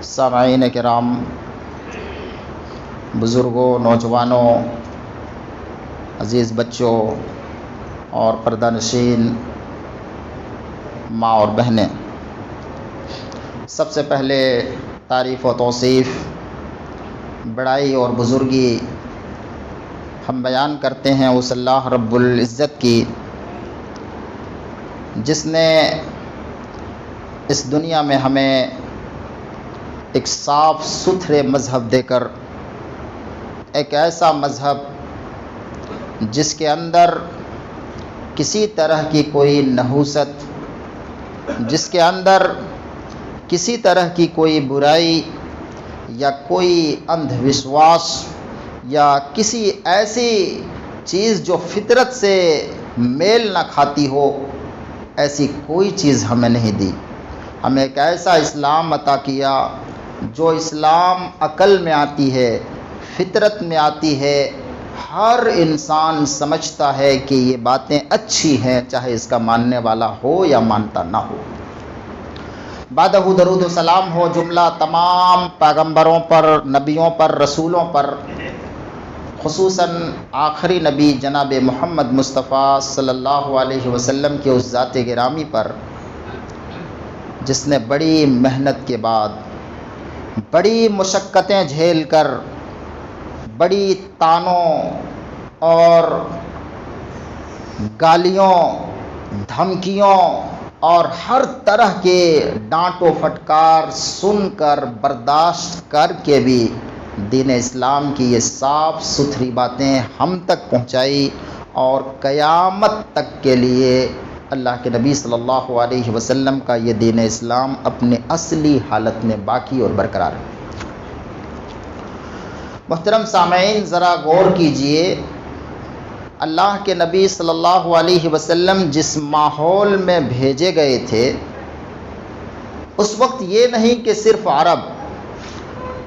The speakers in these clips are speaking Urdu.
سامعین کرام، بزرگوں، نوجوانوں، عزیز بچوں اور پردہ نشین ماں اور بہنیں، سب سے پہلے تعریف و توصیف، بڑائی اور بزرگی ہم بیان کرتے ہیں اس اللہ رب العزت کی جس نے اس دنیا میں ہمیں ایک صاف ستھرے مذہب دے کر، ایک ایسا مذہب جس کے اندر کسی طرح کی کوئی نحوست، جس کے اندر کسی طرح کی کوئی برائی یا کوئی اندھ وشواس یا کسی ایسی چیز جو فطرت سے میل نہ کھاتی ہو، ایسی کوئی چیز ہمیں نہیں دی۔ ہمیں ایک ایسا اسلام عطا کیا جو اسلام عقل میں آتی ہے، فطرت میں آتی ہے، ہر انسان سمجھتا ہے کہ یہ باتیں اچھی ہیں، چاہے اس کا ماننے والا ہو یا مانتا نہ ہو۔ بعدہ درود و سلام ہو جملہ تمام پیغمبروں پر، نبیوں پر، رسولوں پر، خصوصاً آخری نبی جناب محمد مصطفیٰ صلی اللہ علیہ وسلم کے اس ذات گرامی پر جس نے بڑی محنت کے بعد، بڑی مشقتیں جھیل کر، بڑی طعنوں اور گالیوں، دھمکیوں اور ہر طرح کے ڈانٹ و پھٹکار سن کر، برداشت کر کے بھی دین اسلام کی یہ صاف ستھری باتیں ہم تک پہنچائی، اور قیامت تک کے لیے اللہ کے نبی صلی اللہ علیہ وسلم کا یہ دین اسلام اپنے اصلی حالت میں باقی اور برقرار ہے۔ محترم سامعین، ذرا غور کیجئے، اللہ کے نبی صلی اللہ علیہ وسلم جس ماحول میں بھیجے گئے تھے، اس وقت یہ نہیں کہ صرف عرب،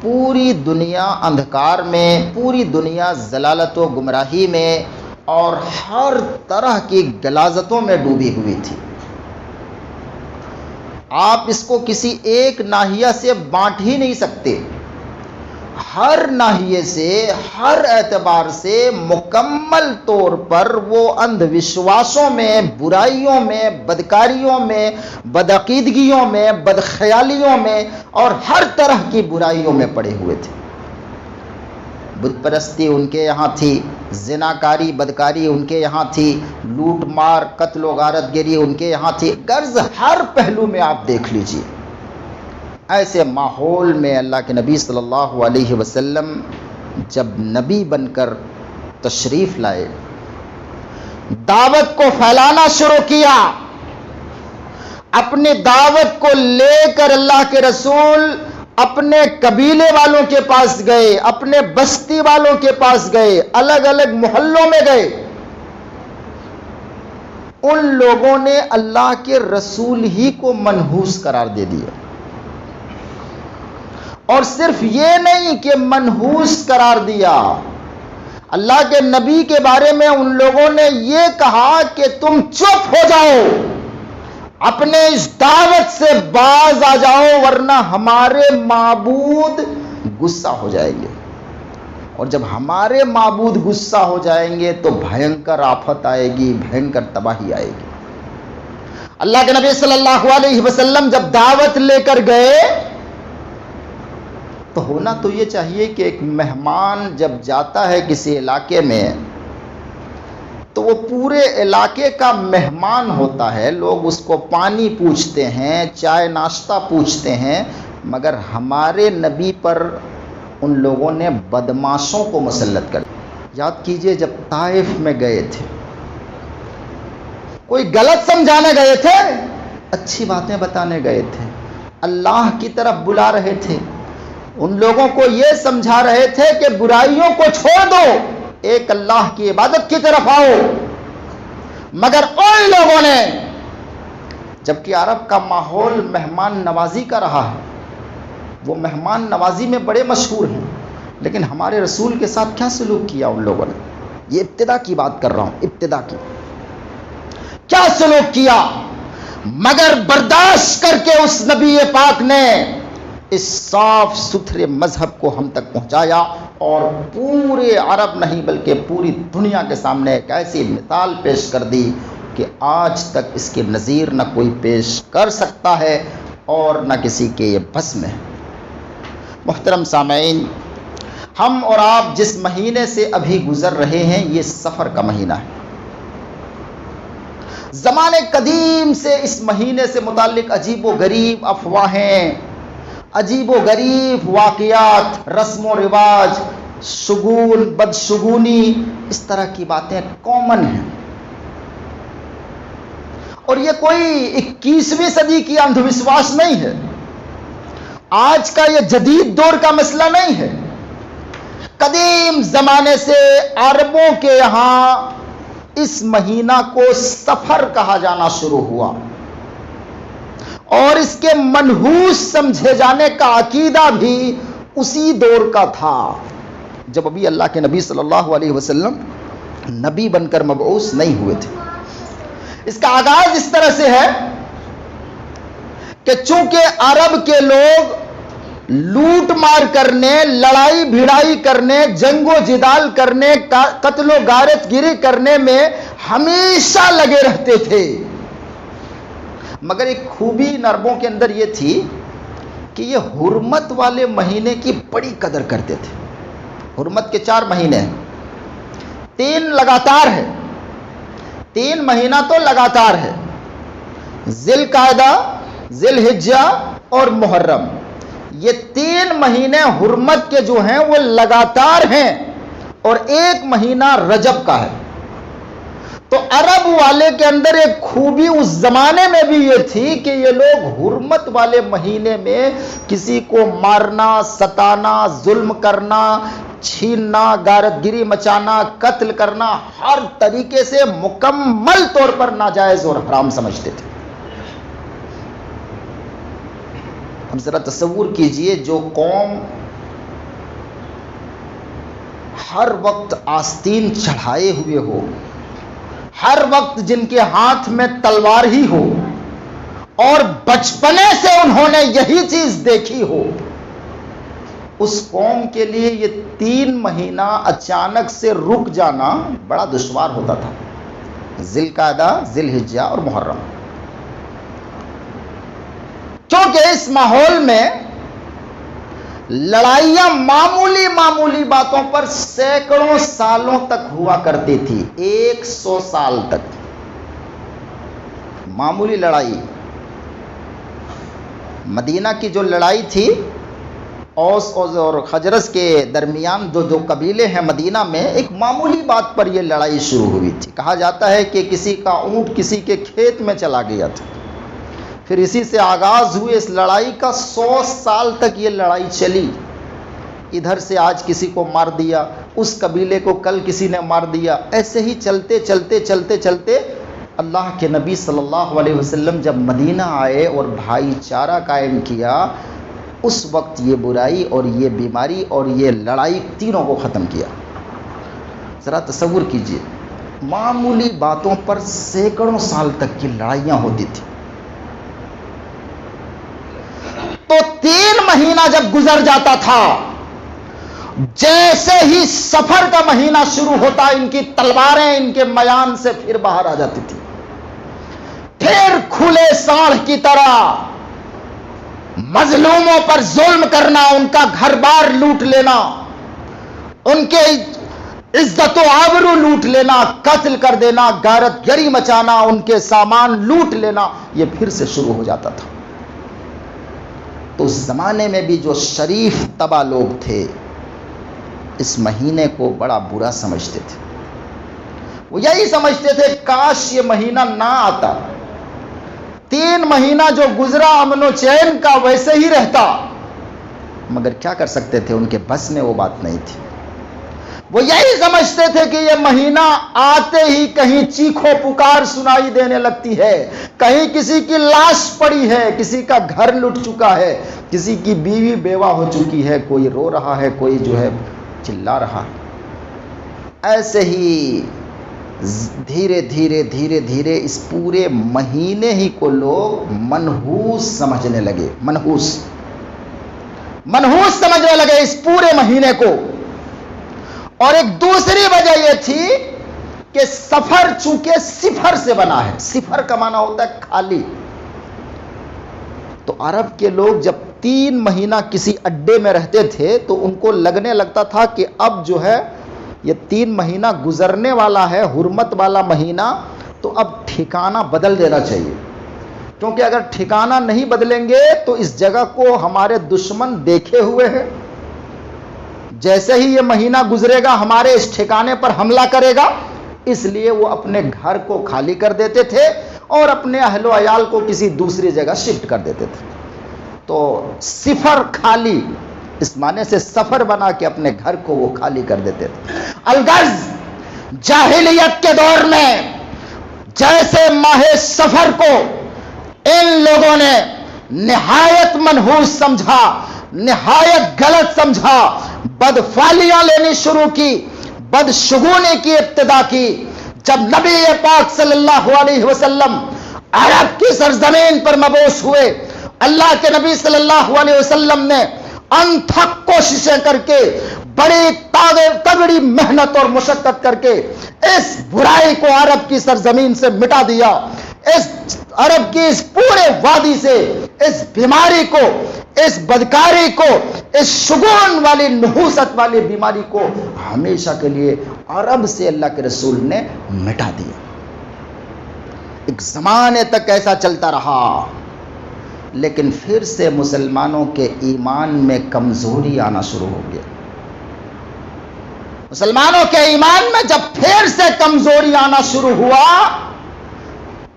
پوری دنیا اندھکار میں، پوری دنیا ضلالت و گمراہی میں اور ہر طرح کی غلاظتوں میں ڈوبی ہوئی تھی۔ آپ اس کو کسی ایک ناحیہ سے بانٹ ہی نہیں سکتے، ہر ناحیے سے، ہر اعتبار سے مکمل طور پر وہ اندھ وشواسوں میں، برائیوں میں، بدکاریوں میں، بدعقیدگیوں میں، بدخیالیوں میں اور ہر طرح کی برائیوں میں پڑے ہوئے تھے۔ بت پرستی ان کے یہاں تھی، زناکاری، بدکاری ان کے یہاں تھی، لوٹ مار، قتل و غارت گری ان کے یہاں تھی، غرض ہر پہلو میں آپ دیکھ لیجئے۔ ایسے ماحول میں اللہ کے نبی صلی اللہ علیہ وسلم جب نبی بن کر تشریف لائے، دعوت کو پھیلانا شروع کیا، اپنی دعوت کو لے کر اللہ کے رسول اپنے قبیلے والوں کے پاس گئے، اپنے بستی والوں کے پاس گئے، الگ الگ محلوں میں گئے۔ ان لوگوں نے اللہ کے رسول ہی کو منحوس قرار دے دیا، اور صرف یہ نہیں کہ منحوس قرار دیا، اللہ کے نبی کے بارے میں ان لوگوں نے یہ کہا کہ تم چپ ہو جاؤ، اپنے اس دعوت سے باز آ جاؤ، ورنہ ہمارے معبود غصہ ہو جائیں گے، اور جب ہمارے معبود غصہ ہو جائیں گے تو بھینکر آفت آئے گی، بھینکر تباہی آئے گی۔ اللہ کے نبی صلی اللہ علیہ وسلم جب دعوت لے کر گئے تو ہونا تو یہ چاہیے کہ ایک مہمان جب جاتا ہے کسی علاقے میں تو وہ پورے علاقے کا مہمان ہوتا ہے، لوگ اس کو پانی پوچھتے ہیں، چائے ناشتہ پوچھتے ہیں، مگر ہمارے نبی پر ان لوگوں نے بدماشوں کو مسلط کر دیا۔ یاد کیجئے جب طائف میں گئے تھے، کوئی غلط سمجھانے گئے تھے، اچھی باتیں بتانے گئے تھے، اللہ کی طرف بلا رہے تھے، ان لوگوں کو یہ سمجھا رہے تھے کہ برائیوں کو چھوڑ دو، ایک اللہ کی عبادت کی طرف آؤ، مگر ان لوگوں نے، جبکہ عرب کا ماحول مہمان نوازی کا رہا ہے، وہ مہمان نوازی میں بڑے مشہور ہیں، لیکن ہمارے رسول کے ساتھ کیا سلوک کیا ان لوگوں نے؟ یہ ابتدا کی بات کر رہا ہوں، ابتدا کی کیا سلوک کیا، مگر برداشت کر کے اس نبی پاک نے اس صاف ستھرے مذہب کو ہم تک پہنچایا اور پورے عرب نہیں بلکہ پوری دنیا کے سامنے ایک ایسی مثال پیش کر دی کہ آج تک اس کے نظیر نہ کوئی پیش کر سکتا ہے اور نہ کسی کے یہ بس میں ہے۔ محترم سامعین، ہم اور آپ جس مہینے سے ابھی گزر رہے ہیں یہ سفر کا مہینہ ہے۔ زمانے قدیم سے اس مہینے سے متعلق عجیب و غریب افواہیں، عجیب و غریب واقعات، رسم و رواج، شگون، بدشگونی، اس طرح کی باتیں کامن ہیں، اور یہ کوئی 21ویں صدی کی اندھ وشواس نہیں ہے، آج کا یہ جدید دور کا مسئلہ نہیں ہے۔ قدیم زمانے سے عربوں کے یہاں اس مہینہ کو سفر کہا جانا شروع ہوا، اور اس کے منحوس سمجھے جانے کا عقیدہ بھی اسی دور کا تھا جب ابھی اللہ کے نبی صلی اللہ علیہ وسلم نبی بن کر مبعوث نہیں ہوئے تھے۔ اس کا آغاز اس طرح سے ہے کہ چونکہ عرب کے لوگ لوٹ مار کرنے، لڑائی بھڑائی کرنے، جنگ و جدال کرنے، قتل و غارت گیری کرنے میں ہمیشہ لگے رہتے تھے، مگر ایک خوبی ان عربوں کے اندر یہ تھی کہ یہ حرمت والے مہینے کی بڑی قدر کرتے تھے۔ حرمت کے 4 مہینے ہیں، 3 لگاتار ہے، 3 مہینہ تو لگاتار ہے، ذی القعدہ، ذی الحجہ اور محرم۔ یہ 3 مہینے حرمت کے جو ہیں وہ لگاتار ہیں، اور 1 مہینہ رجب کا ہے۔ تو عرب والے کے اندر ایک خوبی اس زمانے میں بھی یہ تھی کہ یہ لوگ حرمت والے مہینے میں کسی کو مارنا، ستانا، ظلم کرنا، چھیننا، غارت گیری مچانا، قتل کرنا، ہر طریقے سے مکمل طور پر ناجائز اور حرام سمجھتے تھے۔ اب ذرا تصور کیجئے، جو قوم ہر وقت آستین چڑھائے ہوئے ہو، ہر وقت جن کے ہاتھ میں تلوار ہی ہو، اور بچپنے سے انہوں نے یہی چیز دیکھی ہو، اس قوم کے لیے یہ 3 مہینہ اچانک سے رک جانا بڑا دشوار ہوتا تھا، ذی القعدہ، ذی الحجہ اور محرم۔ کیونکہ اس ماحول میں لڑائیاں معمولی باتوں پر سینکڑوں سالوں تک ہوا کرتی تھی، 100 سال تک معمولی لڑائی۔ مدینہ کی جو لڑائی تھی، اوس اور خزرج کے درمیان دو قبیلے ہیں مدینہ میں، ایک معمولی بات پر یہ لڑائی شروع ہوئی تھی۔ کہا جاتا ہے کہ کسی کا اونٹ کسی کے کھیت میں چلا گیا تھا، پھر اسی سے آغاز ہوئے اس لڑائی کا، 100 سال تک یہ لڑائی چلی۔ ادھر سے آج کسی کو مار دیا، اس قبیلے کو کل کسی نے مار دیا، ایسے ہی چلتے اللہ کے نبی صلی اللہ علیہ وسلم جب مدینہ آئے اور بھائی چارہ قائم کیا، اس وقت یہ برائی اور یہ بیماری اور یہ لڑائی تینوں کو ختم کیا۔ ذرا تصور کیجئے، معمولی باتوں پر سینکڑوں سال تک کی لڑائیاں ہوتی تھی۔ تو 3 مہینہ جب گزر جاتا تھا، جیسے ہی سفر کا مہینہ شروع ہوتا، ان کی تلواریں ان کے میان سے پھر باہر آ جاتی تھی، پھر کھلے سانڈ کی طرح مظلوموں پر ظلم کرنا، ان کا گھر بار لوٹ لینا، ان کے عزت و آبرو لوٹ لینا، قتل کر دینا، غارت گری مچانا، ان کے سامان لوٹ لینا، یہ پھر سے شروع ہو جاتا تھا۔ تو اس زمانے میں بھی جو شریف طبع لوگ تھے اس مہینے کو بڑا برا سمجھتے تھے، وہ یہی سمجھتے تھے کاش یہ مہینہ نہ آتا، 3 مہینہ جو گزرا امن و چین کا ویسے ہی رہتا، مگر کیا کر سکتے تھے، ان کے بس میں وہ بات نہیں تھی۔ وہ یہی سمجھتے تھے کہ یہ مہینہ آتے ہی کہیں چیخو پکار سنائی دینے لگتی ہے، کہیں کسی کی لاش پڑی ہے، کسی کا گھر لٹ چکا ہے، کسی کی بیوی بیوہ ہو چکی ہے، کوئی رو رہا ہے، کوئی جو ہے چلا رہا ہے۔ ایسے ہی دھیرے دھیرے اس پورے مہینے ہی کو لوگ منحوس سمجھنے لگے، منحوس۔ منحوس سمجھنے لگے اس پورے مہینے کو۔ اور ایک دوسری وجہ یہ تھی کہ سفر چونکہ صفر سے بنا ہے، صفر کا معنی ہوتا ہے خالی، تو عرب کے لوگ جب 3 مہینہ کسی اڈے میں رہتے تھے تو ان کو لگنے لگتا تھا کہ اب جو ہے یہ 3 مہینہ گزرنے والا ہے، حرمت والا مہینہ، تو اب ٹھکانہ بدل دینا چاہیے، کیونکہ اگر ٹھکانہ نہیں بدلیں گے تو اس جگہ کو ہمارے دشمن دیکھے ہوئے ہیں، جیسے ہی یہ مہینہ گزرے گا ہمارے اس ٹھکانے پر حملہ کرے گا، اس لیے وہ اپنے گھر کو خالی کر دیتے تھے اور اپنے اہل و عیال کو کسی دوسری جگہ شفٹ کر دیتے تھے۔ تو صفر خالی اس معنی سے سفر بنا کے اپنے گھر کو وہ خالی کر دیتے تھے۔ الغرض جاہلیت کے دور میں جیسے ماہ سفر کو ان لوگوں نے نہایت منحوس سمجھا، نہایت غلط سمجھا، بدفعلیاں لینی شروع کی، بدشگونی کی ابتدا کی، جب نبی پاک صلی اللہ علیہ وسلم عرب کی سرزمین پر مبعوث ہوئے، اللہ کے نبی صلی اللہ علیہ وسلم نے انتھک کوششیں کر کے، بڑی تگڑی محنت اور مشقت کر کے اس برائی کو عرب کی سرزمین سے مٹا دیا، اس عرب کی اس پورے وادی سے اس بیماری کو، اس بدکاری کو، اس شگون والی نحوست والی بیماری کو ہمیشہ کے لیے عرب سے اللہ کے رسول نے مٹا دیا۔ ایک زمانے تک ایسا چلتا رہا، لیکن پھر سے مسلمانوں کے ایمان میں کمزوری آنا شروع ہو گیا۔ مسلمانوں کے ایمان میں جب پھر سے کمزوری آنا شروع ہوا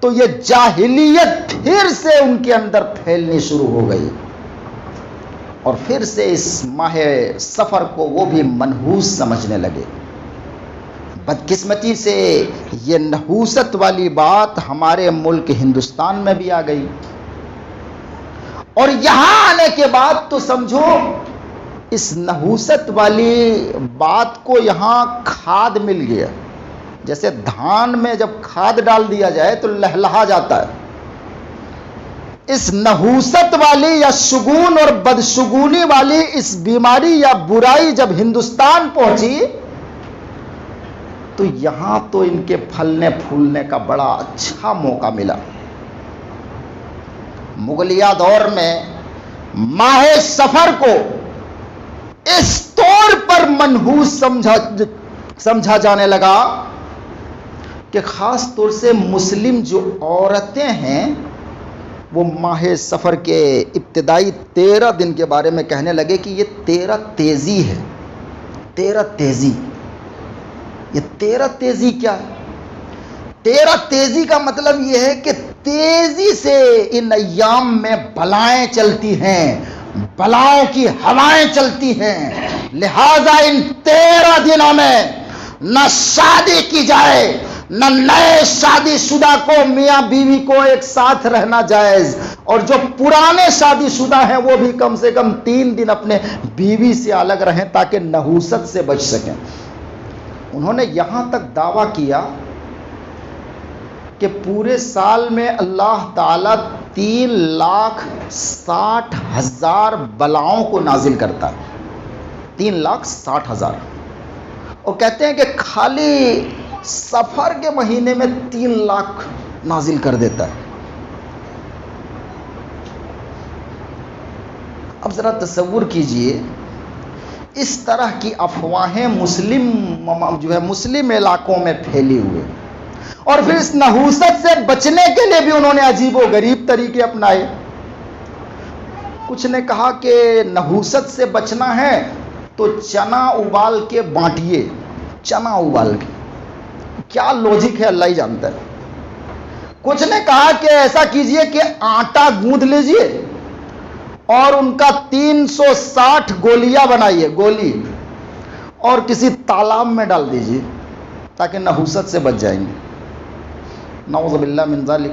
تو یہ جاہلیت پھر سے ان کے اندر پھیلنی شروع ہو گئی، اور پھر سے اس ماہ سفر کو وہ بھی منحوس سمجھنے لگے۔ بدقسمتی سے یہ نحوست والی بات ہمارے ملک ہندوستان میں بھی آ گئی، اور یہاں آنے کے بعد تو سمجھو اس نحوست والی بات کو یہاں کھاد مل گیا، جیسے دھان میں جب کھاد ڈال دیا جائے تو لہلہا جاتا ہے، اس نحوست والی یا شگون اور بدشگونی والی اس بیماری یا برائی جب ہندوستان پہنچی تو یہاں تو ان کے پھلنے پھولنے کا بڑا اچھا موقع ملا۔ مغلیہ دور میں ماہ سفر کو اس طور پر منحوس سمجھا جانے لگا کہ خاص طور سے مسلم جو عورتیں ہیں وہ ماہ سفر کے ابتدائی 13 دن کے بارے میں کہنے لگے کہ یہ 13 تیزی ہے، 13 تیزی۔ یہ 13 تیزی کیا ہے؟ 13 تیزی کا مطلب یہ ہے کہ تیزی سے ان ایام میں بلائیں چلتی ہیں، بلاؤں کی ہوائیں چلتی ہیں، لہذا ان 13 دنوں میں نہ شادی کی جائے، نہ نئے شادی شدہ کو میاں بیوی کو ایک ساتھ رہنا جائز، اور جو پرانے شادی شدہ ہیں وہ بھی کم سے کم 3 دن اپنے بیوی سے الگ رہیں تاکہ نحوست سے بچ سکیں۔ انہوں نے یہاں تک دعویٰ کیا کہ پورے سال میں اللہ تعالیٰ 3,60,000 بلاؤں کو نازل کرتا ہے، 3,60,000، اور کہتے ہیں کہ خالی سفر کے مہینے میں 3 لاکھ نازل کر دیتا ہے۔ اب ذرا تصور کیجئے اس طرح کی افواہیں مسلم علاقوں میں پھیلی ہوئے، اور پھر اس نحوست سے بچنے کے لیے بھی انہوں نے عجیب و غریب طریقے اپنائے۔ کچھ نے کہا کہ نحوست سے بچنا ہے تو چنا ابال کے بانٹیے، چنا ابال کے، کیا لوجک ہے اللہ ہی جانتا ہے۔ کچھ نے کہا کہ ایسا کیجئے کہ آٹا گوندھ لیجئے اور ان کا 360 گولیاں بنائیے، گولی، اور کسی تالاب میں ڈال دیجئے تاکہ نحوست سے بچ جائیں گے۔ نعوذ باللہ من ذالک۔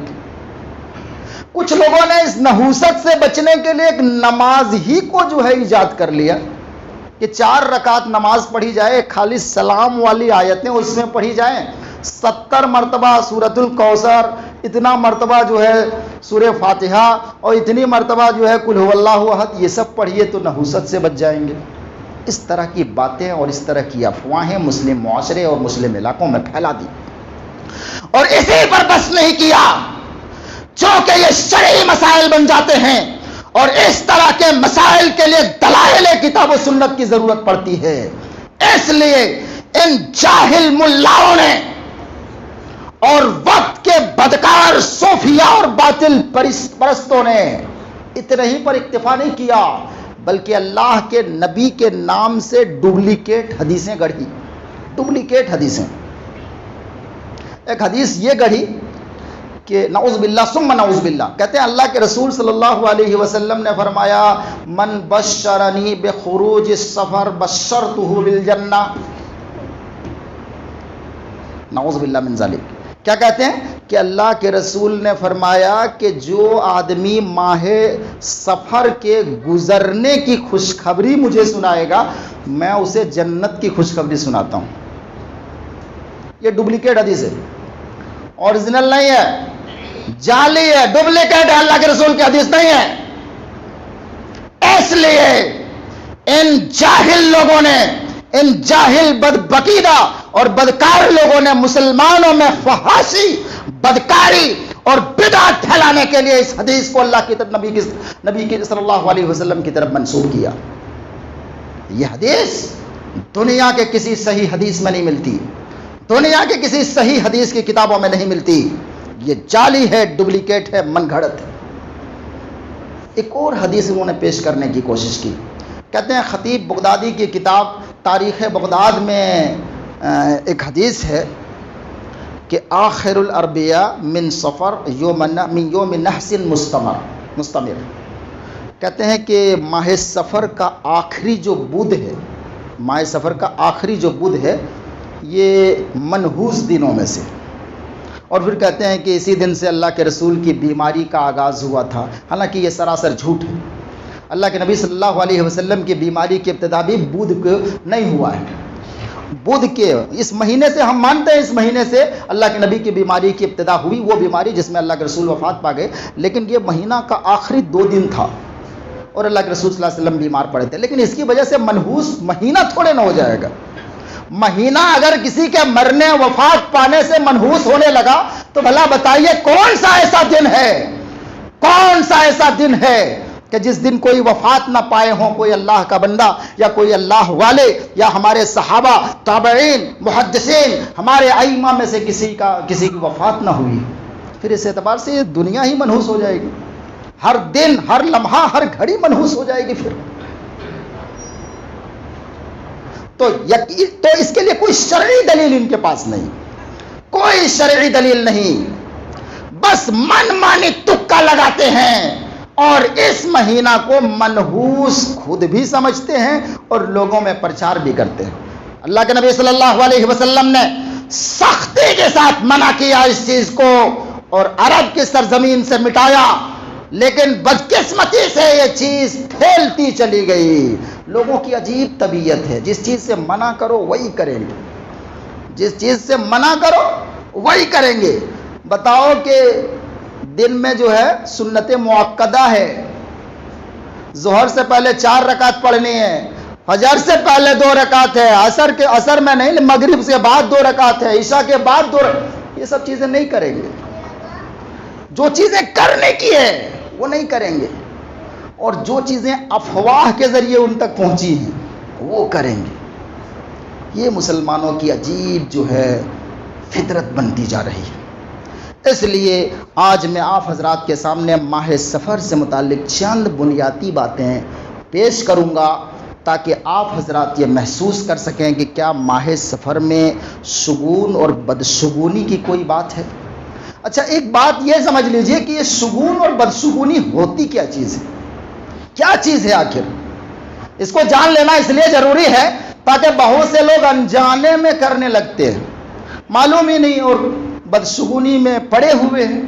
کچھ لوگوں نے اس نحوست سے بچنے کے لیے ایک نماز ہی کو جو ہے ایجاد کر لیا کہ 4 رکعت نماز پڑھی جائے، خالی سلام والی آیتیں اس میں پڑھی جائیں، 70 مرتبہ سورۃ الکوثر، اتنا مرتبہ جو ہے سورہ فاتحہ اور اتنی مرتبہ جو ہے قل هو اللہ احد، یہ سب پڑھیے تو نحوست سے بچ جائیں گے۔ اس طرح کی باتیں اور اس طرح کی افواہیں مسلم معاشرے اور مسلم علاقوں میں پھیلا دی، اور اسی پر بس نہیں کیا، چونکہ یہ شرعی مسائل بن جاتے ہیں اور اس طرح کے مسائل کے لیے دلائل کتاب و سنت کی ضرورت پڑتی ہے، اس لیے ان جاہل ملاؤں نے اور وقت کے بدکار صوفیاء اور باطل پرستوں نے اتنے ہی پر اکتفا نہیں کیا، بلکہ اللہ کے نبی کے نام سے ڈپلیکیٹ حدیثیں گڑھی، ڈپلیکیٹ حدیثیں۔ ایک حدیث یہ گڑھی کہ نعوذ باللہ ثم نعوذ باللہ، کہتے ہیں اللہ کے رسول صلی اللہ علیہ وسلم نے فرمایا من بشرنی بخروج السفر بشرتہ بالجنہ، نعوذ باللہ من ذالک۔ کیا کہتے ہیں کہ اللہ کے رسول نے فرمایا کہ جو آدمی ماہ سفر کے گزرنے کی خوشخبری مجھے سنائے گا میں اسے جنت کی خوشخبری سناتا ہوں۔ یہ ڈپلیکیٹ حدیث ہے، اوریجنل نہیں ہے، جعلی ہے، ڈپلیکیٹ ہے، اللہ کے رسول کی حدیث نہیں ہے۔ اس لیے ان جاہل لوگوں نے، ان جاہل بدبقیدہ اور بدکار لوگوں نے مسلمانوں میں فحاشی، بدکاری اور بدعت پھیلانے کے لیے اس حدیث کو اللہ کی نبی کی صلی اللہ علیہ وسلم کی طرف منسوب کیا۔ یہ حدیث دنیا کے کسی صحیح حدیث میں نہیں ملتی، دنیا کے کسی صحیح حدیث کی کتابوں میں نہیں ملتی، یہ جعلی ہے، ڈپلیکیٹ ہے، من گھڑت ہے۔ ایک اور حدیث انہوں نے پیش کرنے کی کوشش کی، کہتے ہیں خطیب بغدادی کی کتاب تاریخ بغداد میں ایک حدیث ہے کہ آخر الاربعاء من صفر من یوم نحس مستمر، کہتے ہیں کہ ماہ سفر کا آخری جو بدھ ہے، ماہ سفر کا آخری جو بدھ ہے یہ منحوس دنوں میں سے، اور پھر کہتے ہیں کہ اسی دن سے اللہ کے رسول کی بیماری کا آغاز ہوا تھا، حالانکہ یہ سراسر جھوٹ ہے۔ اللہ کے نبی صلی اللہ علیہ وسلم کی بیماری کی ابتدا بھی بدھ کو نہیں ہوا ہے، بدھ کے اس مہینے سے ہم مانتے ہیں، اس مہینے سے اللہ کے نبی کی بیماری کی ابتدا ہوئی، وہ بیماری جس میں اللہ کے رسول وفات پا گئے، لیکن یہ مہینہ کا آخری 2 دن تھا اور اللہ کے رسول صلی اللہ علیہ وسلم بیمار پڑے تھے، لیکن اس کی وجہ سے منحوس مہینہ تھوڑے نہ ہو جائے گا۔ مہینہ اگر کسی کے مرنے وفات پانے سے منحوس ہونے لگا تو بھلا بتائیے کون سا ایسا دن ہے، کون سا ایسا دن ہے کہ جس دن کوئی وفات نہ پائے ہوں، کوئی اللہ کا بندہ یا کوئی اللہ والے یا ہمارے صحابہ، تابعین، محدثین، ہمارے ائمہ میں سے کسی کی وفات نہ ہوئی۔ پھر اس اعتبار سے یہ دنیا ہی منحوس ہو جائے گی، ہر دن، ہر لمحہ، ہر گھڑی منحوس ہو جائے گی۔ پھر تو اس کے لیے کوئی شرعی دلیل ان کے پاس نہیں، کوئی شرعی دلیل نہیں، بس من مانی تکا لگاتے ہیں اور اس مہینہ کو منحوس خود بھی سمجھتے ہیں اور لوگوں میں پرچار بھی کرتے ہیں۔ اللہ کے نبی صلی اللہ علیہ وسلم نے سختی کے ساتھ منع کیا اس چیز کو اور عرب کی سرزمین سے مٹایا، لیکن بدقسمتی سے یہ چیز پھیلتی چلی گئی۔ لوگوں کی عجیب طبیعت ہے، جس چیز سے منع کرو وہی کریں گے، جس چیز سے منع کرو وہی کریں گے۔ بتاؤ کہ دن میں جو ہے سنت مؤکدہ ہے، ظہر سے پہلے 4 رکعت پڑھنی ہے، فجر سے پہلے 2 رکعت ہے، عصر میں نہیں، مغرب سے بعد 2 رکعت ہے، عشاء کے بعد 2 رکعت، یہ سب چیزیں نہیں کریں گے۔ جو چیزیں کرنے کی ہے وہ نہیں کریں گے، اور جو چیزیں افواہ کے ذریعے ان تک پہنچی ہیں وہ کریں گے۔ یہ مسلمانوں کی عجیب جو ہے فطرت بنتی جا رہی ہے۔ اس لیے آج میں آپ حضرات کے سامنے ماہ سفر سے متعلق چند بنیادی باتیں پیش کروں گا تاکہ آپ حضرات یہ محسوس کر سکیں کہ کیا ماہ سفر میں شگون اور بدشگونی کی کوئی بات ہے۔ اچھا، ایک بات یہ سمجھ لیجئے کہ یہ شگون اور بدشگونی ہوتی کیا چیز ہے، کیا چیز ہے آخر؟ اس کو جان لینا اس لیے ضروری ہے تاکہ بہت سے لوگ انجانے میں کرنے لگتے ہیں، معلوم ہی نہیں اور بدشگونی میں پڑے ہوئے ہیں۔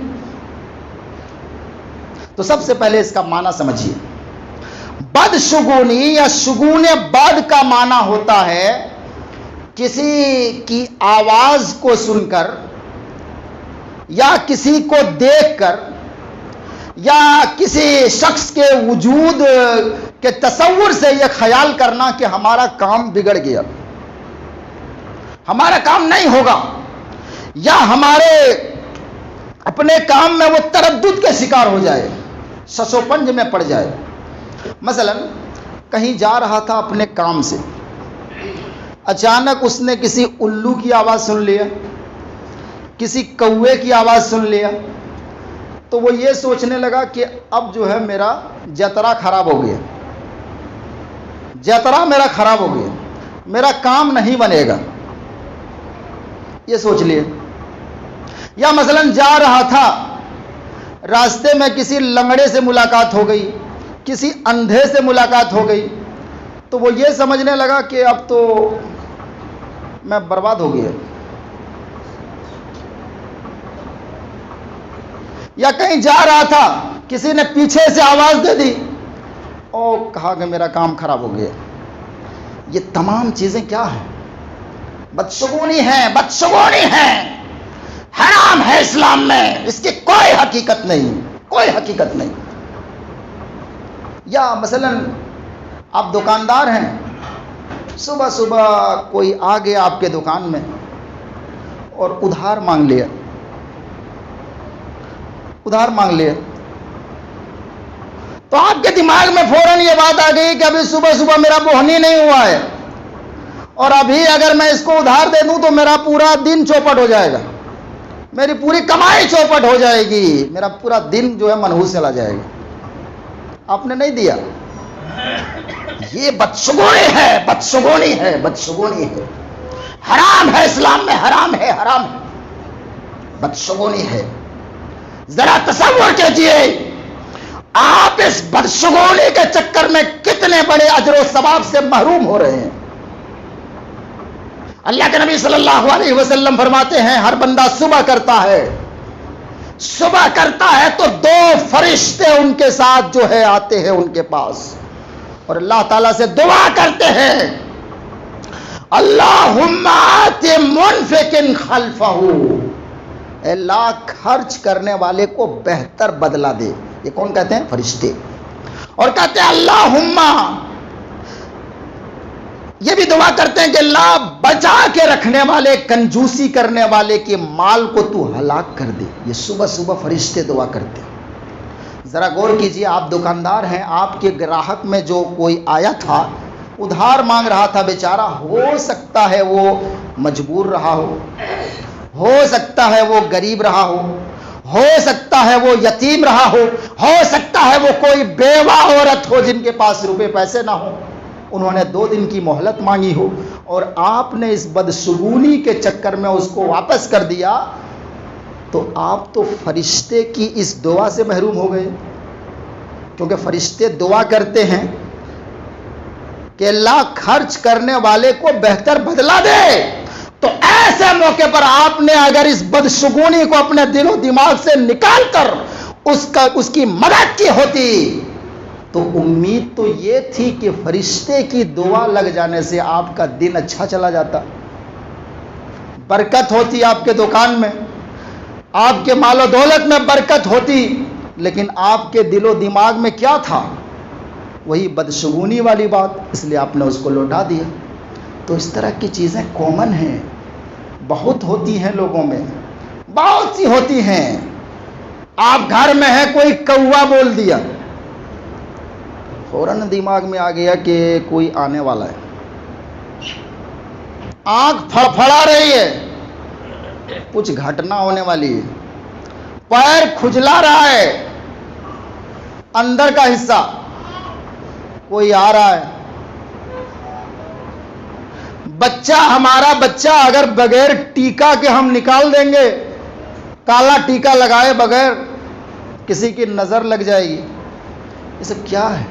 تو سب سے پہلے اس کا معنی سمجھیے۔ بدشگونی یا شگون بد کا معنی ہوتا ہے کسی کی آواز کو سن کر یا کسی کو دیکھ کر یا کسی شخص کے وجود کے تصور سے یہ خیال کرنا کہ ہمارا کام بگڑ گیا، ہمارا کام نہیں ہوگا، یا ہمارے اپنے کام میں وہ تردد کے شکار ہو جائے، شش و پنج میں پڑ جائے۔ مثلا کہیں جا رہا تھا اپنے کام سے، اچانک اس نے کسی الو کی آواز سن لیا، کسی کوے کی آواز سن لیا، تو وہ یہ سوچنے لگا کہ اب جو ہے میرا جترا خراب ہو گیا، جترا میرا خراب ہو گیا، میرا کام نہیں بنے گا، یہ سوچ لیے۔ یا مثلا جا رہا تھا، راستے میں کسی لنگڑے سے ملاقات ہو گئی، کسی اندھے سے ملاقات ہو گئی، تو وہ یہ سمجھنے لگا کہ اب تو میں برباد ہو گیا۔ یا کہیں جا رہا تھا، کسی نے پیچھے سے آواز دے دی اور کہا کہ میرا کام خراب ہو گیا۔ یہ تمام چیزیں کیا ہیں؟ بدشگونی ہیں، بدشگونی ہیں، حرام ہے اسلام میں، اس کی کوئی حقیقت نہیں، کوئی حقیقت نہیں۔ یا مثلا آپ دکاندار ہیں، صبح صبح کوئی آ گیا آپ کے دکان میں اور ادھار مانگ لیا، ادھار مانگ لیا، تو آپ کے دماغ میں فوراً یہ بات آ گئی کہ ابھی صبح صبح میرا بوہنی نہیں ہوا ہے، اور ابھی اگر میں اس کو ادھار دے دوں تو میرا پورا دن چوپٹ ہو جائے گا، میری پوری کمائی چوپٹ ہو جائے گی، میرا پورا دن جو ہے منحوس چلا جائے گا۔ آپ نے نہیں دیا، یہ بدشگونی ہے، بدشگونی ہے، بدشگونی ہے، حرام ہے اسلام میں، حرام ہے، حرام ہے، بدشگونی ہے۔ ذرا تصور کیجئے آپ اس بدشگونی کے چکر میں کتنے بڑے اجر و ثواب سے محروم ہو رہے ہیں۔ اللہ کے نبی صلی اللہ علیہ وسلم فرماتے ہیں ہر بندہ صبح کرتا ہے، صبح کرتا ہے تو دو فرشتے ان کے ساتھ جو ہے آتے ہیں ان کے پاس اور اللہ تعالیٰ سے دعا کرتے ہیں اللہم آت منفق خلفہ، اے اللہ خرچ کرنے والے کو بہتر بدلہ دے۔ یہ کون کہتے ہیں؟ فرشتے۔ اور کہتے ہیں اللہم، یہ بھی دعا کرتے ہیں کہ اللہ بچا کے رکھنے والے، کنجوسی کرنے والے کے مال کو تو ہلاک کر دے۔ یہ صبح صبح فرشتے دعا کرتے ہیں۔ ذرا غور کیجئے، آپ دکاندار ہیں، آپ کے گراہک میں جو کوئی آیا تھا ادھار مانگ رہا تھا، بیچارہ ہو سکتا ہے وہ مجبور رہا ہو سکتا ہے وہ غریب رہا ہو سکتا ہے وہ یتیم رہا ہو سکتا ہے وہ کوئی بیوہ عورت ہو جن کے پاس روپے پیسے نہ ہو، انہوں نے 2 دن کی مہلت مانگی ہو اور آپ نے اس بدشگونی کے چکر میں اس کو واپس کر دیا، تو آپ تو فرشتے کی اس دعا سے محروم ہو گئے، کیونکہ فرشتے دعا کرتے ہیں کہ اللہ خرچ کرنے والے کو بہتر بدلہ دے۔ تو ایسے موقع پر آپ نے اگر اس بدشگونی کو اپنے دل و دماغ سے نکال کر اس کی مدد کی ہوتی تو امید تو یہ تھی کہ فرشتے کی دعا لگ جانے سے آپ کا دن اچھا چلا جاتا، برکت ہوتی آپ کے دکان میں، آپ کے مال و دولت میں برکت ہوتی، لیکن آپ کے دل و دماغ میں کیا تھا؟ وہی بدشگونی والی بات، اس لیے آپ نے اس کو لوٹا دیا۔ تو اس طرح کی چیزیں کامن ہیں، بہت ہوتی ہیں لوگوں میں، بہت سی ہوتی ہیں۔ آپ گھر میں ہیں، کوئی کوا بول دیا، فوراً دماغ میں آ گیا کہ کوئی آنے والا ہے، آنکھ پھڑپھڑا رہی ہے، کچھ گھٹنا ہونے والی ہے، پیر کھجلا رہا ہے، اندر کا حصہ کوئی آ رہا ہے۔ بچہ، ہمارا بچہ اگر بغیر ٹیکا کے ہم نکال دیں گے، کالا ٹیکا لگائے بغیر، کسی کی نظر لگ جائے گی۔ یہ سب کیا ہے؟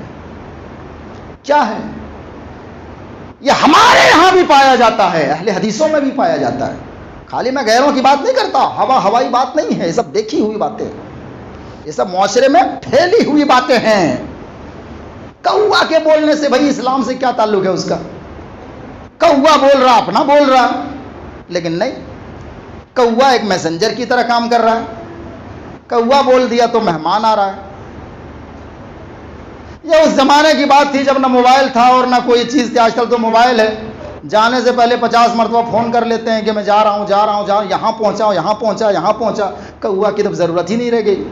کیا ہے؟ یہ ہمارے یہاں بھی پایا جاتا ہے، اہل حدیثوں میں بھی پایا جاتا ہے۔ خالی میں غیروں کی بات نہیں کرتا، ہوائی بات نہیں ہے، یہ سب دیکھی ہوئی باتیں، یہ سب معاشرے میں پھیلی ہوئی باتیں ہیں۔ کوا کے بولنے سے بھائی اسلام سے کیا تعلق ہے اس کا؟ کوا بول رہا، اپنا بول رہا، لیکن نہیں، کوا ایک میسنجر کی طرح کام کر رہا ہے۔ کوا بول دیا تو مہمان آ رہا ہے، یہ اس زمانے کی بات تھی جب نہ موبائل تھا اور نہ کوئی چیز تھی. آج کل تو موبائل ہے, جانے سے پہلے 50 مرتبہ فون کر لیتے ہیں کہ میں جا رہا ہوں, یہاں پہنچا. کہوا کی تو ضرورت ہی نہیں رہ گئی.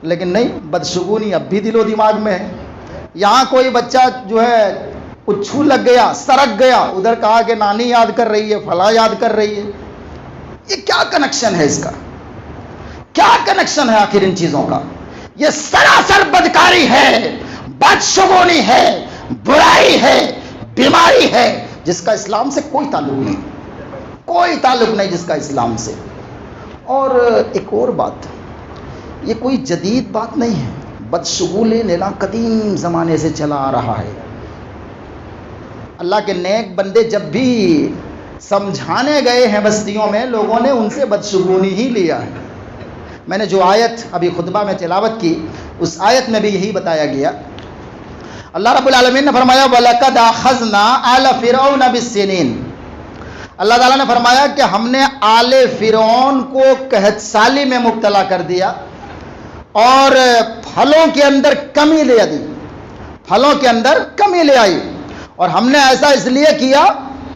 لیکن نہیں, بدشگونی اب بھی دل و دماغ میں ہے. یہاں کوئی بچہ جو ہے اچھو لگ گیا, سرک گیا, ادھر کہا کہ نانی یاد کر رہی ہے, فلاں یاد کر رہی ہے. یہ کیا کنیکشن ہے, اس کا کیا کنیکشن ہے آخر ان چیزوں کا؟ یہ سراسر بدکاری ہے, بدشگونی ہے, برائی ہے, بیماری ہے, جس کا اسلام سے کوئی تعلق نہیں, کوئی تعلق نہیں جس کا اسلام سے. اور ایک اور بات, یہ کوئی جدید بات نہیں ہے. بدشگونی نیلا قدیم زمانے سے چلا آ رہا ہے. اللہ کے نیک بندے جب بھی سمجھانے گئے ہیں بستیوں میں, لوگوں نے ان سے بدشگونی ہی لیا ہے. میں نے جو آیت ابھی خطبہ میں تلاوت کی, اس آیت میں بھی یہی بتایا گیا. اللہ رب العالمین نے فرمایا وَلَقَدْ أَخَذْنَا آلَ فِرْعَوْنَ بِالسِّنِينَ. اللہ تعالیٰ نے فرمایا کہ ہم نے آل فرعون کو قحط سالی میں مبتلا کر دیا اور پھلوں کے اندر کمی لے دی, پھلوں کے اندر کمی لے آئی. اور ہم نے ایسا اس لیے کیا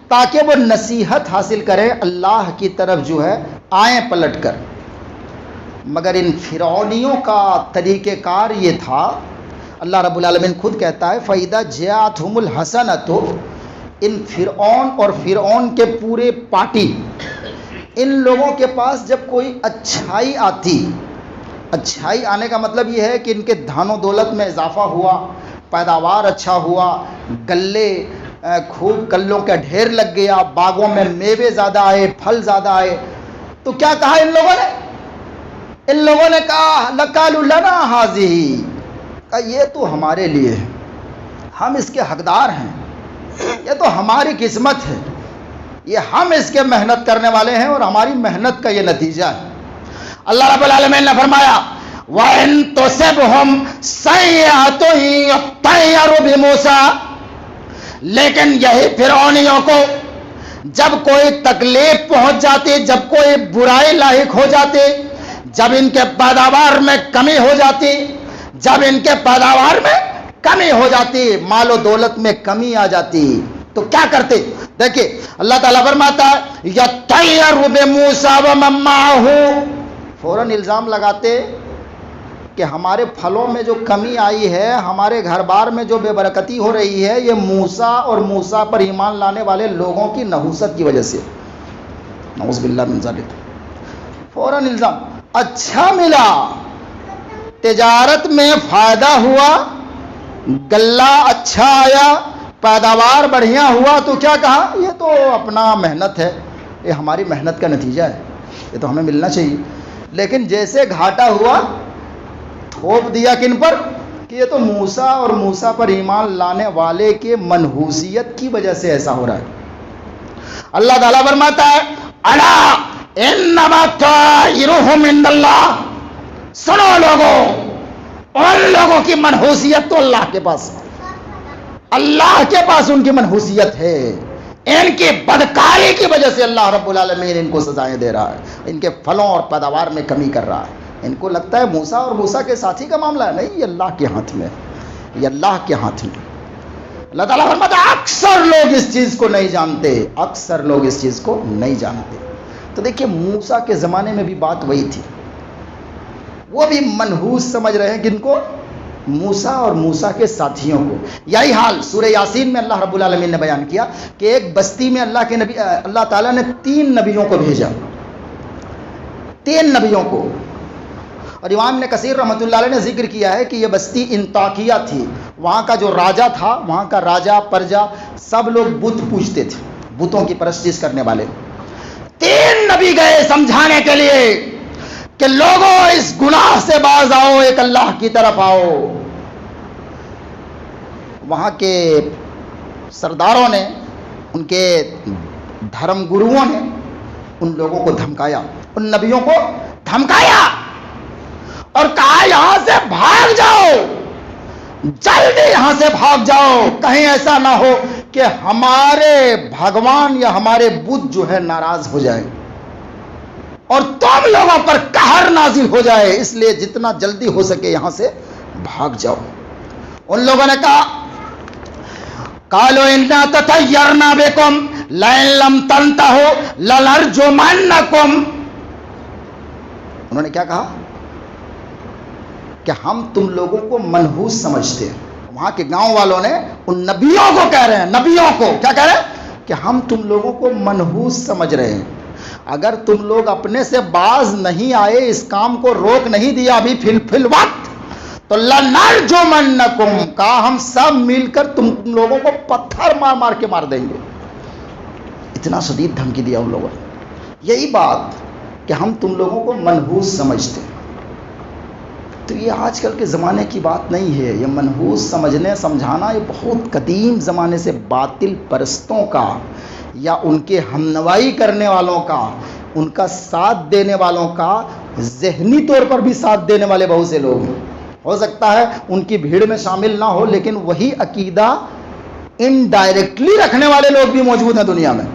تاکہ وہ نصیحت حاصل کریں, اللہ کی طرف جو ہے آئیں پلٹ کر. مگر ان فرعونیوں کا طریقہ کار یہ تھا, اللہ رب العالمین خود کہتا ہے فَإِذَا جَاءَتْهُمُ الْحَسَنَةُ. ان فرعون اور فرعون کے پورے پارٹی, ان لوگوں کے پاس جب کوئی اچھائی آتی, اچھائی آنے کا مطلب یہ ہے کہ ان کے دھن و دولت میں اضافہ ہوا, پیداوار اچھا ہوا, گلے خوب کلوں کا ڈھیر لگ گیا, باغوں میں میوے زیادہ آئے, پھل زیادہ آئے, تو کیا کہا ان لوگوں نے؟ ان لوگوں نے کہا لَقَالُوا لَنَا هَٰذِهِ, کہا یہ تو ہمارے لیے ہے, ہم اس کے حقدار ہیں, یہ تو ہماری قسمت ہے, یہ ہم اس کے محنت کرنے والے ہیں اور ہماری محنت کا یہ نتیجہ ہے. اللہ رب العالمین نے فرمایا وَإِن تُصِبْهُمْ سَيِّئَةٌ يَطَّيَّرُوا بِمُوسَىٰ. لیکن یہی فرعونیوں کو جب کوئی تکلیف پہنچ جاتی, جب کوئی برائی لاحق ہو جاتی, جب ان کے پیداوار میں کمی ہو جاتی, جب ان کے پیداوار میں کمی ہو جاتی, مال و دولت میں کمی آ جاتی, تو کیا کرتے؟ دیکھیں اللہ تعالیٰ فرماتا ہے یَطَّيَّرُوا بِمُوسَىٰ وَمَن مَّعَهُ. فوراً الزام لگاتے کہ ہمارے پھلوں میں جو کمی آئی ہے, ہمارے گھر بار میں جو بے برکتی ہو رہی ہے, یہ موسیٰ اور موسیٰ پر ایمان لانے والے لوگوں کی نحوست کی وجہ سے. نعوذ باللہ من ذالک. فوراً الزام. اچھا ملا, تجارت میں فائدہ ہوا, گلہ اچھا آیا, پیداوار بڑھیا ہوا, تو کیا کہا یہ تو اپنا محنت ہے, یہ ہماری محنت کا نتیجہ ہے, یہ تو ہمیں ملنا چاہیے. لیکن جیسے گھاٹا ہوا تھوپ دیا کن پر کہ یہ تو موسیٰ اور موسیٰ پر ایمان لانے والے کے منحوسیت کی وجہ سے ایسا ہو رہا ہے. اللہ تعالیٰ فرماتا ہے الا انما طائرهم عند اللہ. سنو لوگوں, ان لوگوں کی منحوسیت تو اللہ کے پاس, اللہ کے پاس ان کی منحوسیت ہے. ان کی بدکاری کی وجہ سے اللہ رب العالمین ان کو سزائیں دے رہا ہے, ان کے پھلوں اور پیداوار میں کمی کر رہا ہے. ان کو لگتا ہے موسیٰ اور موسیٰ کے ساتھی کا معاملہ ہے, نہیں, یہ اللہ کے ہاتھ میں, یہ اللہ کے ہاتھ میں. اللہ تعالیٰ فرماتا ہے اکثر لوگ اس چیز کو نہیں جانتے, اکثر لوگ اس چیز کو نہیں جانتے. تو دیکھیے موسیٰ کے زمانے میں بھی بات وہی تھی, وہ بھی منحوس سمجھ رہے ہیں کن کو؟ موسیٰ اور موسیٰ کے ساتھیوں کو. یہی حال سورہ یاسین میں اللہ رب العالمین نے بیان کیا کہ ایک بستی میں اللہ تعالیٰ نے 3 نبیوں کو بھیجا, 3 نبیوں کو. اور امام ابن کثیر رحمۃ اللہ علیہ نے ذکر کیا ہے کہ یہ بستی انطاکیہ تھی. وہاں کا جو راجا تھا, وہاں کا راجا پرجا سب لوگ بت پوجتے تھے, بتوں کی پرستش کرنے والے. 3 نبی گئے سمجھانے کے لیے کہ لوگوں اس گناہ سے باز آؤ, ایک اللہ کی طرف آؤ. وہاں کے سرداروں نے, ان کے دھرم گروؤں نے ان لوگوں کو دھمکایا, ان نبیوں کو دھمکایا اور کہا یہاں سے بھاگ جاؤ, جلدی یہاں سے بھاگ جاؤ, کہیں ایسا نہ ہو کہ ہمارے بھگوان یا ہمارے بت جو ہے ناراض ہو جائے اور تم لوگوں پر قہر نازل ہو جائے, اس لیے جتنا جلدی ہو سکے یہاں سے بھاگ جاؤ. ان لوگوں نے کہا قالوا انا تطیرنا بکم لئن لم تنتہوا لنرجمنکم، انہوں نے کیا کہا کہ ہم تم لوگوں کو منحوس سمجھتے ہیں. وہاں کے گاؤں والوں نے ان نبیوں کو کہہ رہے ہیں، نبیوں کو کیا کہہ رہے ہیں کہ ہم تم لوگوں کو منحوس سمجھ رہے ہیں، اگر تم لوگ اپنے سے باز نہیں آئے، اس کام کو روک نہیں دیا ابھی فی الوقت، تو لنرجمنکم، کہا ہم سب مل کر تم لوگوں کو پتھر مار مار کے مار دیں گے. اتنا شدید دھمکی دیا ان لوگوں نے. یہی بات کہ ہم تم لوگوں کو منحوس سمجھتے ہیں. تو یہ آج کل کے زمانے کی بات نہیں ہے، یہ منحوس سمجھنے سمجھانا یہ بہت قدیم زمانے سے باطل پرستوں کا یا ان کے ہمنوائی کرنے والوں کا، ان کا ساتھ دینے والوں کا، ذہنی طور پر بھی ساتھ دینے والے بہت سے لوگ ہیں. ہو سکتا ہے ان کی بھیڑ میں شامل نہ ہو، لیکن وہی عقیدہ انڈائریکٹلی رکھنے والے لوگ بھی موجود ہیں دنیا میں.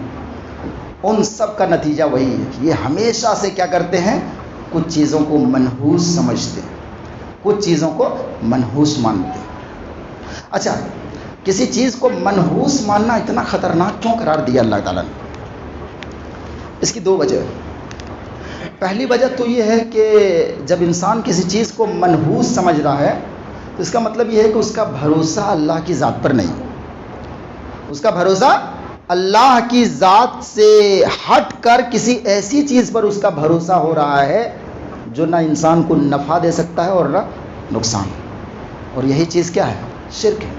ان سب کا نتیجہ وہی ہے. یہ ہمیشہ سے کیا کرتے ہیں، کچھ چیزوں کو منحوس سمجھتے ہیں، کچھ چیزوں کو منحوس مانتے ہیں. اچھا، کسی چیز کو منحوس ماننا اتنا خطرناک کیوں قرار دیا اللہ تعالیٰ نے؟ اس کی دو وجہ. پہلی وجہ تو یہ ہے کہ جب انسان کسی چیز کو منحوس سمجھ رہا ہے تو اس کا مطلب یہ ہے کہ اس کا بھروسہ اللہ کی ذات پر نہیں، اس کا بھروسہ اللہ کی ذات سے ہٹ کر کسی ایسی چیز پر اس کا بھروسہ ہو رہا ہے جو نہ انسان کو نفع دے سکتا ہے اور نہ نقصان. اور یہی چیز کیا ہے؟ شرک ہے.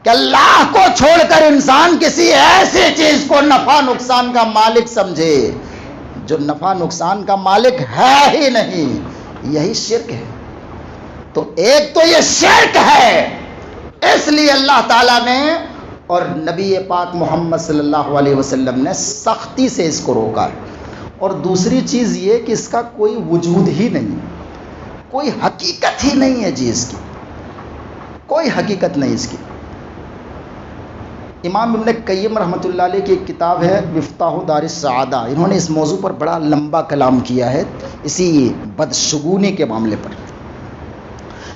کہ اللہ کو چھوڑ کر انسان کسی ایسی چیز کو نفع نقصان کا مالک سمجھے جو نفع نقصان کا مالک ہے ہی نہیں، یہی شرک ہے. تو ایک تو یہ شرک ہے، اس لیے اللہ تعالیٰ نے اور نبی پاک محمد صلی اللہ علیہ وسلم نے سختی سے اس کو روکا. اور دوسری چیز یہ کہ اس کا کوئی وجود ہی نہیں، کوئی حقیقت ہی نہیں ہے جی، اس کی کوئی حقیقت نہیں اس کی. امام ابن قیم رحمۃ اللہ علیہ کی ایک کتاب ہے مفتاح دار السعادہ، انہوں نے اس موضوع پر بڑا لمبا کلام کیا ہے اسی بدشگونی کے معاملے پر.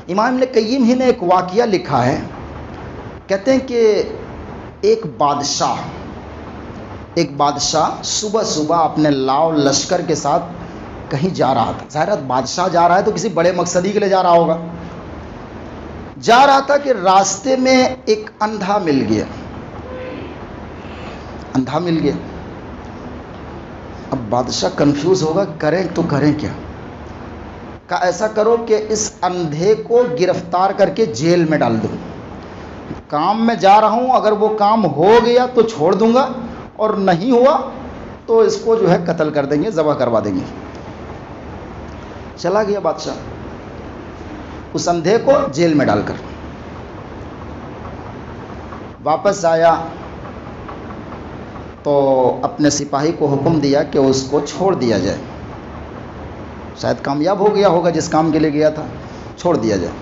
امام ابن قیم ہی نے ایک واقعہ لکھا ہے، کہتے ہیں کہ ایک بادشاہ صبح صبح اپنے لاؤ لشکر کے ساتھ کہیں جا رہا تھا. ظاہر ہے بادشاہ جا رہا ہے تو کسی بڑے مقصدی کے لیے جا رہا ہوگا. جا رہا تھا کہ راستے میں ایک اندھا مل گیا. اب بادشاہ کنفیوز ہوگا، کریں تو کریں کیا؟ کہ ایسا کرو کہ اس اندھے کو گرفتار کر کے جیل میں ڈال دو. کام میں جا رہا ہوں، اگر وہ کام ہو گیا تو چھوڑ دوں گا، اور نہیں ہوا تو اس کو جو ہے قتل کر دیں گے، ذبح کروا دیں گے. چلا گیا بادشاہ اس اندھے کو جیل میں ڈال کر. واپس آیا تو اپنے سپاہی کو حکم دیا کہ اس کو چھوڑ دیا جائے. شاید کامیاب ہو گیا ہوگا جس کام کے لیے گیا تھا، چھوڑ دیا جائے.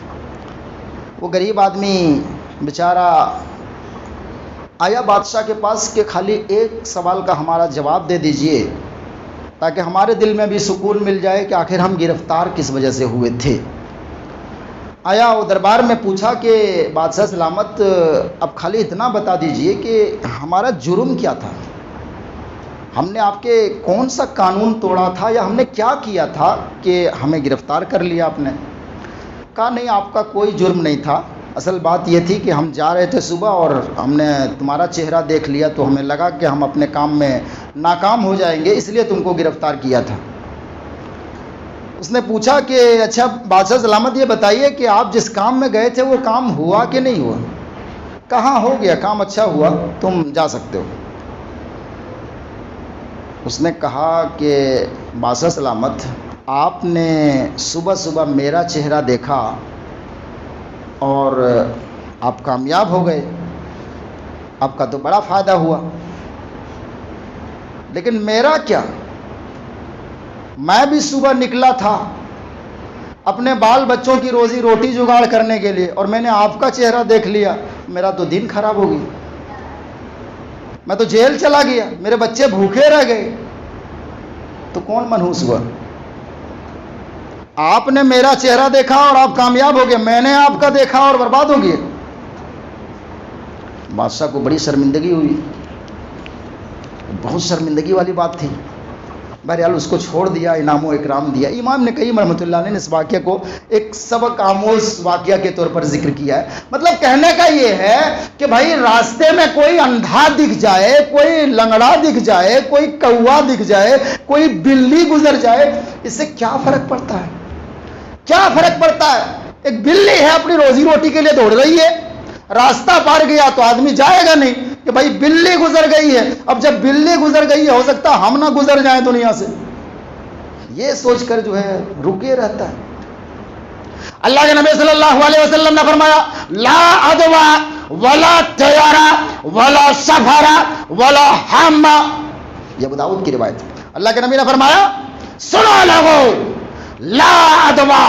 وہ غریب آدمی بیچارہ آیا بادشاہ کے پاس کہ خالی ایک سوال کا ہمارا جواب دے دیجئے تاکہ ہمارے دل میں بھی سکون مل جائے کہ آخر ہم گرفتار کس وجہ سے ہوئے تھے. آیا وہ دربار میں پوچھا کہ بادشاہ سلامت، اب خالی اتنا بتا دیجئے کہ ہمارا جرم کیا تھا، ہم نے آپ کے کون سا قانون توڑا تھا یا ہم نے کیا کیا تھا کہ ہمیں گرفتار کر لیا آپ نے؟ کہا نہیں، آپ کا کوئی جرم نہیں تھا، اصل بات یہ تھی کہ ہم جا رہے تھے صبح اور ہم نے تمہارا چہرہ دیکھ لیا تو ہمیں لگا کہ ہم اپنے کام میں ناکام ہو جائیں گے، اس لیے تم کو گرفتار کیا تھا. اس نے پوچھا کہ اچھا بادشاہ سلامت یہ بتائیے کہ آپ جس کام میں گئے تھے وہ کام ہوا کہ نہیں ہوا؟ کہاں ہو گیا، کام اچھا ہوا، تم جا سکتے ہو. اس نے کہا کہ بادشاہ سلامت، آپ نے صبح صبح میرا چہرہ دیکھا اور آپ کامیاب ہو گئے، آپ کا تو بڑا فائدہ ہوا، لیکن میرا کیا؟ میں بھی صبح نکلا تھا اپنے بال بچوں کی روزی روٹی جگاڑ کرنے کے لیے اور میں نے آپ کا چہرہ دیکھ لیا، میرا تو دن خراب ہو گیا، میں تو جیل چلا گیا، میرے بچے بھوکے رہ گئے. تو کون منحوس ہوا؟ آپ نے میرا چہرہ دیکھا اور آپ کامیاب ہو گئے، میں نے آپ کا دیکھا اور برباد ہو گئے۔ بادشاہ کو بڑی شرمندگی ہوئی، بہت شرمندگی والی بات تھی۔ بہرحال اس کو چھوڑ دیا، انعام و اکرام دیا۔ امام نے کئی رحمۃ اللہ علیہ نے اس واقعہ کو ایک سبق آموز واقعہ کے طور پر ذکر کیا ہے۔ مطلب کہنے کا یہ ہے کہ بھائی راستے میں کوئی اندھا دکھ جائے، کوئی لنگڑا دکھ جائے، کوئی کوا دکھ جائے، کوئی بلی گزر جائے، اس سے کیا فرق پڑتا ہے؟ کیا فرق پڑتا ہے؟ ایک بلی ہے اپنی روزی روٹی کے لیے دوڑ رہی ہے، راستہ پار گیا تو آدمی جائے گا نہیں کہ بھائی بلی گزر گئی ہے، اب جب بلی گزر گئی ہے ہو سکتا ہے ہم نہ گزر جائیں دنیا سے، یہ سوچ کر جو ہے رکے رہتا ہے۔ اللہ کے نبی صلی اللہ علیہ وسلم نے فرمایا لا عدوى ولا طیارہ ولا سفر ولا حمہ، یہ ابو داؤد کی روایت ہے۔ اللہ کے نبی نے فرمایا سنو لوگو، لا عدوى،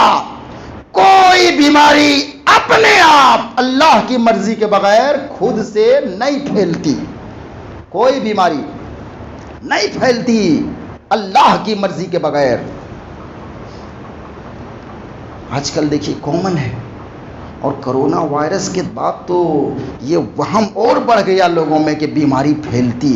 کوئی بیماری اپنے آپ اللہ کی مرضی کے بغیر خود سے نہیں پھیلتی، کوئی بیماری نہیں پھیلتی اللہ کی مرضی کے بغیر۔ آج کل دیکھیے کامن ہے، اور کرونا وائرس کے بعد تو یہ وہم اور بڑھ گیا لوگوں میں کہ بیماری پھیلتی،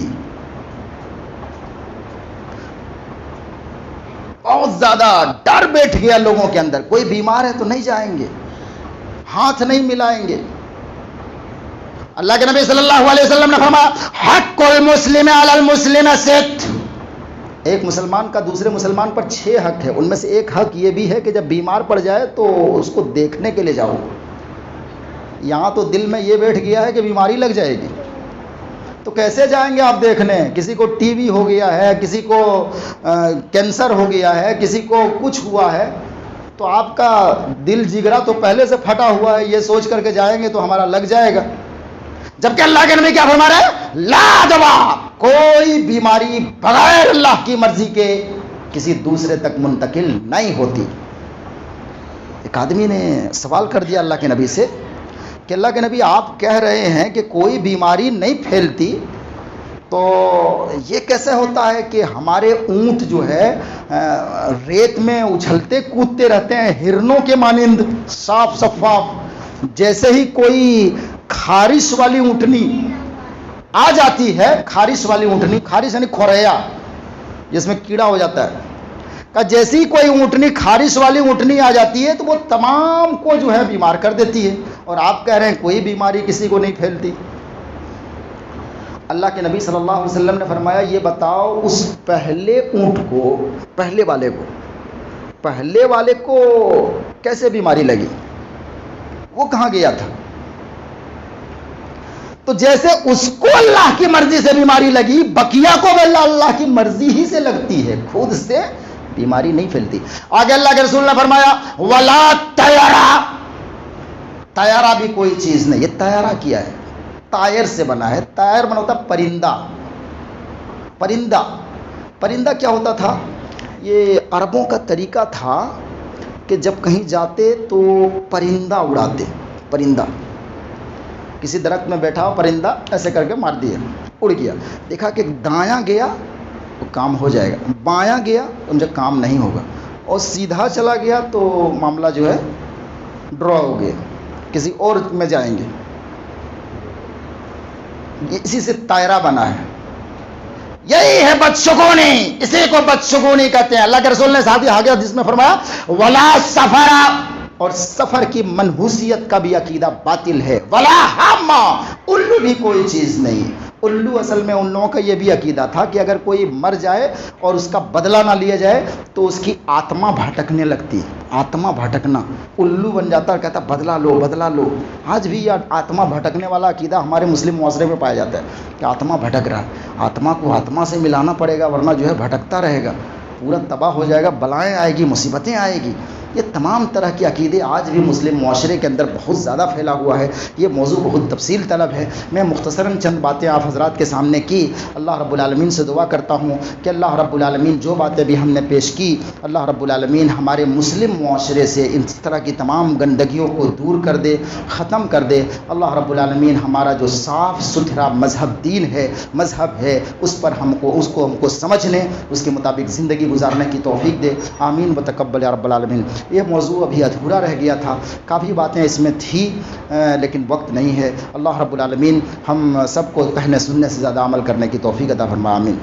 بہت زیادہ ڈر بیٹھ گیا لوگوں کے اندر، کوئی بیمار ہے تو نہیں جائیں گے، ہاتھ نہیں ملائیں گے۔ اللہ کے نبی صلی اللہ علیہ وسلم نے فرمایا حق المسلم علی المسلم ست، ایک مسلمان کا دوسرے مسلمان پر 6 حق ہے، ان میں سے ایک حق یہ بھی ہے کہ جب بیمار پڑ جائے تو اس کو دیکھنے کے لیے جاؤ۔ یہاں تو دل میں یہ بیٹھ گیا ہے کہ بیماری لگ جائے گی تو کیسے جائیں گے آپ دیکھنے؟ کسی کو ٹی وی ہو گیا ہے، کسی کو کینسر ہو گیا ہے، کسی کو کچھ ہوا ہے، تو آپ کا دل جگرا تو پہلے سے پھٹا ہوا ہے، یہ سوچ کر کے جائیں گے تو ہمارا لگ جائے گا۔ جبکہ اللہ کے نبی کیا فرما رہے ہیں لا دوا، کوئی بیماری بغیر اللہ کی مرضی کے کسی دوسرے تک منتقل نہیں ہوتی۔ ایک آدمی نے سوال کر دیا اللہ کے نبی سے کہ اللہ کے نبی آپ کہہ رہے ہیں کہ کوئی بیماری نہیں پھیلتی، تو یہ کیسے ہوتا ہے کہ ہمارے اونٹ جو ہے ریت میں اچھلتے کودتے رہتے ہیں ہرنوں کے مانند صاف شفاف، جیسے ہی کوئی خارش والی اونٹنی آ جاتی ہے، خارش والی اونٹنی، خارش یعنی کھوریا جس میں کیڑا ہو جاتا ہے، کہ جیسی ہی کوئی اونٹنی خارش والی اونٹنی آ جاتی ہے تو وہ تمام کو جو ہے بیمار کر دیتی ہے، اور آپ کہہ رہے ہیں کوئی بیماری کسی کو نہیں پھیلتی۔ اللہ کے نبی صلی اللہ علیہ وسلم نے فرمایا یہ بتاؤ اس پہلے اونٹ کو، پہلے والے کو کیسے بیماری لگی؟ وہ کہاں گیا تھا؟ تو جیسے اس کو اللہ کی مرضی سے بیماری لگی، بقیہ کو بھی اللہ کی مرضی ہی سے لگتی ہے، خود سے بیماری نہیں پھیلتی۔ آگے اللہ کے رسول نے فرمایا ولا طیارہ، طیارہ بھی کوئی چیز نہیں۔ یہ طیارہ کیا ہے؟ طائر سے بنا ہے، طائر بنا ہوتا پرندہ۔ پرندہ کیا ہوتا تھا؟ یہ عربوں کا طریقہ تھا کہ جب کہیں جاتے تو پرندہ اڑاتے، پرندہ کسی درخت میں بیٹھا ہو پرندہ ایسے کر کے مار دیا، اڑ گیا، دیکھا کہ دایاں گیا تو کام ہو جائے گا، بایاں گیا تو مجھے کام نہیں ہوگا، اور سیدھا چلا گیا تو معاملہ جو ہے ڈرا ہو گیا، کسی اور میں جائیں گے۔ اسی سے طائرہ بنا ہے، یہی ہے بدشگونی، اسی کو بدشگونی کہتے ہیں۔ اللہ کے رسول نے صحابی آگے حدیث میں فرمایا ولا سفر، اور سفر کی منحوسیت کا بھی عقیدہ باطل ہے، ولا ہم، الو بھی کوئی چیز نہیں۔ الو اصل میں ان لوگوں کا یہ بھی عقیدہ تھا کہ اگر کوئی مر جائے اور اس کا بدلہ نہ لیا جائے تو اس کی آتما بھٹکنے لگتی ہے، آتما بھٹکنا، الو بن جاتا ہے، کہتا بدلہ لو بدلہ لو۔ آج بھی یہ آتما بھٹکنے والا عقیدہ ہمارے مسلم معاشرے میں پایا جاتا ہے کہ آتما بھٹک رہا ہے، آتما کو آتما سے ملانا پڑے گا ورنہ جو ہے بھٹکتا رہے گا، پورا تباہ ہو جائے گا، بلائیں آئے گی، مصیبتیں آئے گی۔ یہ تمام طرح کے عقیدے آج بھی مسلم معاشرے کے اندر بہت زیادہ پھیلا ہوا ہے۔ یہ موضوع بہت تفصیل طلب ہے، میں مختصراً چند باتیں آپ حضرات کے سامنے کی۔ اللہ رب العالمین سے دعا کرتا ہوں کہ اللہ رب العالمین جو باتیں بھی ہم نے پیش کی، اللہ رب العالمین ہمارے مسلم معاشرے سے اس طرح کی تمام گندگیوں کو دور کر دے، ختم کر دے۔ اللہ رب العالمین ہمارا جو صاف ستھرا مذہب دین ہے، مذہب ہے، اس پر ہم کو سمجھنے، اس کے مطابق زندگی گزارنے کی توفیق دے۔ آمین و تقبل یا رب العالمین۔ یہ موضوع ابھی ادھورا رہ گیا تھا، کافی باتیں اس میں تھی لیکن وقت نہیں ہے۔ اللہ رب العالمین ہم سب کو کہنے سننے سے زیادہ عمل کرنے کی توفیق عطا فرمائے، آمین۔